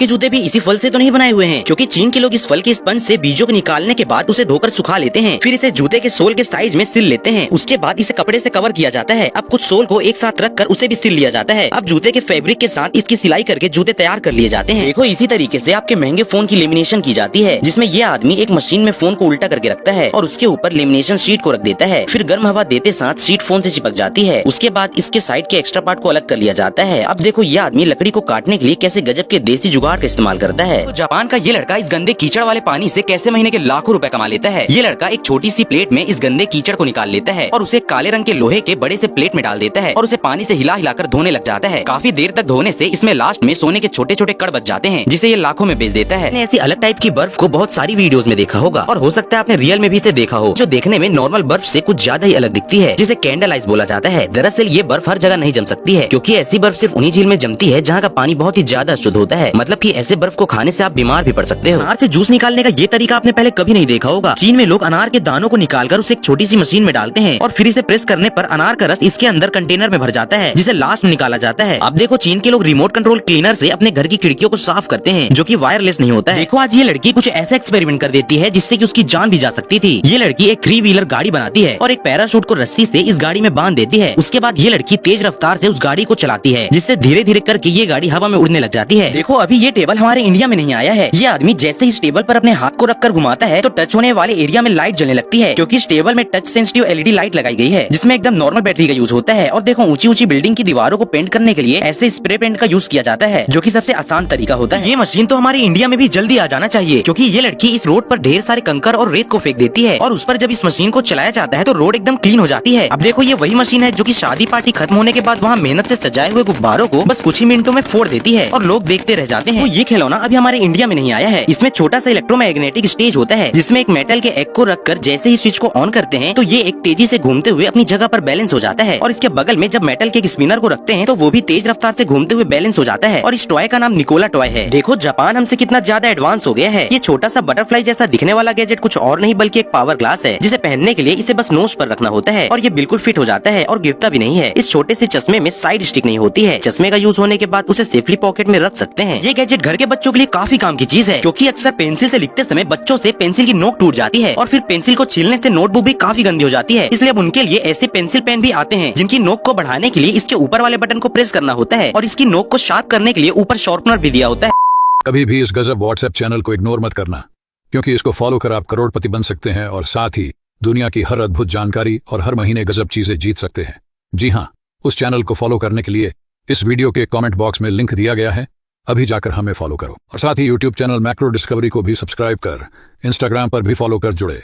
आपके जूते भी इसी फल से तो नहीं बनाए हुए हैं, क्योंकि चीन के लोग इस फल के स्पंज से बीजों को निकालने के बाद उसे धोकर सुखा लेते हैं, फिर इसे जूते के सोल के साइज में सिल लेते हैं। उसके बाद इसे कपड़े से कवर किया जाता है। अब कुछ सोल को एक साथ रखकर उसे भी सिल लिया जाता है। अब जूते के फैब्रिक के साथ इसकी सिलाई करके जूते तैयार कर लिए जाते हैं। देखो इसी तरीके से आपके महंगे फोन की लेमिनेशन की जाती है, जिसमें ये आदमी एक मशीन में फोन को उल्टा करके रखता है और उसके ऊपर लेमिनेशन शीट को रख देता है। फिर गर्म हवा देते साथ शीट फोन से चिपक जाती है। उसके बाद इसके साइड के एक्स्ट्रा पार्ट को अलग कर लिया जाता है। अब देखो ये आदमी लकड़ी को काटने के लिए कैसे गजब के देसी जुगाड़ का इस्तेमाल करता है। तो जापान का ये लड़का इस गंदे कीचड़ वाले पानी से कैसे महीने के लाखों रुपए कमा लेता है। ये लड़का एक छोटी सी प्लेट में इस गंदे कीचड़ को निकाल लेता है और उसे काले रंग के लोहे के बड़े से प्लेट में डाल देता है और उसे पानी से हिला हिलाकर धोने लग जाता है। काफी देर तक धोने से इसमें लास्ट में सोने के छोटे छोटे कण बच जाते हैं, जिसे ये लाखों में बेच देता है। ऐसी अलग टाइप की बर्फ को बहुत सारी वीडियोस में देखा होगा और हो सकता है आपने रियल में भी इसे देखा हो, जो देखने में नॉर्मल बर्फ से कुछ ज्यादा ही अलग दिखती है, जिसे कैंडल आइस बोला जाता है। दरअसल ये बर्फ हर जगह नहीं जम सकती है, क्योंकि ऐसी बर्फ सिर्फ उन्हीं झील में जमती है जहाँ का पानी बहुत ही ज्यादा शुद्ध होता है। मतलब कि ऐसे बर्फ को खाने से आप बीमार भी पड़ सकते हो। अनार से जूस निकालने का ये तरीका आपने पहले कभी नहीं देखा होगा। चीन में लोग अनार के दानों को निकालकर उसे एक छोटी सी मशीन में डालते हैं और फिर इसे प्रेस करने पर अनार का रस इसके अंदर कंटेनर में भर जाता है, जिसे लास्ट में निकाला जाता है। अब देखो चीन के लोग रिमोट कंट्रोल क्लीनर से अपने घर की खिड़कियों को साफ करते हैं, जो कि वायरलेस नहीं होता है। देखो आज ये लड़की कुछ ऐसा एक्सपेरिमेंट कर देती है जिससे कि उसकी जान भी जा सकती थी। ये लड़की एक 3 व्हीलर गाड़ी बनाती है और एक पैराशूट को रस्सी से इस गाड़ी में बांध देती है। उसके बाद ये लड़की तेज रफ्तार से उस गाड़ी को चलाती है, जिससे धीरे धीरे करके ये गाड़ी हवा में उड़ने लग जाती है। देखो अभी ये टेबल हमारे इंडिया में नहीं आया है। ये आदमी जैसे इस टेबल पर अपने हाथ को रखकर घुमाता है तो टच होने वाले एरिया में लाइट जलने लगती है, क्योंकि इस टेबल में टच सेंसिटिव एलईडी लाइट लगाई गई है, जिसमें एकदम नॉर्मल बैटरी का यूज होता है। और देखो ऊंची ऊंची बिल्डिंग की दीवारों को पेंट करने के लिए ऐसे स्प्रे पेंट का यूज किया जाता है, जो कि सबसे आसान तरीका होता है। ये मशीन तो हमारे इंडिया में भी जल्दी आ जाना चाहिए, क्योंकि ये लड़की इस रोड पर ढेर सारे कंकर और रेत को फेंक देती है और उस पर जब इस मशीन को चलाया जाता है तो रोड एकदम क्लीन हो जाती है। अब देखो ये वही मशीन है जो कि शादी पार्टी खत्म होने के बाद वहाँ मेहनत से सजाए हुए गुब्बारों को बस कुछ ही मिनटों में फोड़ देती है और लोग देखते रह जाते हैं। तो ये खिलौना अभी हमारे इंडिया में नहीं आया है। इसमें छोटा सा इलेक्ट्रोमैग्नेटिक स्टेज होता है, जिसमें एक मेटल के एग को रखकर जैसे ही स्विच को ऑन करते हैं तो ये एक तेजी से घूमते हुए अपनी जगह पर बैलेंस हो जाता है। और इसके बगल में जब मेटल के एक स्पिनर को रखते हैं तो वो भी तेज रफ्तार से घूमते हुए बैलेंस हो जाता है। और इस टॉय का नाम निकोला टॉय है। देखो जापान हमसे कितना ज्यादा एडवांस हो गया है। ये छोटा सा बटरफ्लाई जैसा दिखने वाला गैजेट कुछ और नहीं बल्कि एक पावर ग्लास है, जिसे पहनने के लिए इसे बस नोज पर रखना होता है और ये बिल्कुल फिट हो जाता है और गिरता भी नहीं है। इस छोटे से चश्मे में साइड स्टिक नहीं होती है। चश्मे का यूज होने के बाद उसे सेफली पॉकेट में रख सकते हैं। ये गैजेट घर के बच्चों के लिए काफी काम की चीज है, क्योंकि अक्सर पेंसिल से लिखते समय बच्चों से पेंसिल की नोक टूट जाती है और फिर पेंसिल को छीलने से नोटबुक भी काफी गंदी हो जाती है। इसलिए अब उनके लिए ऐसे पेंसिल पेन भी आते हैं, जिनकी नोक को बढ़ाने के लिए इसके ऊपर वाले बटन को प्रेस करना होता है और इसकी नोक को शार्प करने के लिए ऊपर शार्पनर भी दिया होता है। कभी भी इस गजब व्हाट्सएप चैनल को इग्नोर मत करना, क्योंकि इसको फॉलो कर आप करोड़पति बन सकते हैं और साथ ही दुनिया की हर अद्भुत जानकारी और हर महीने गजब चीजें जीत सकते हैं। जी हाँ, उस चैनल को फॉलो करने के लिए इस वीडियो के कमेंट बॉक्स में लिंक दिया गया है, अभी जाकर हमें फॉलो करो। और साथ ही यूट्यूब चैनल मैक्रो डिस्कवरी को भी सब्सक्राइब कर इंस्टाग्राम पर भी फॉलो कर जुड़े।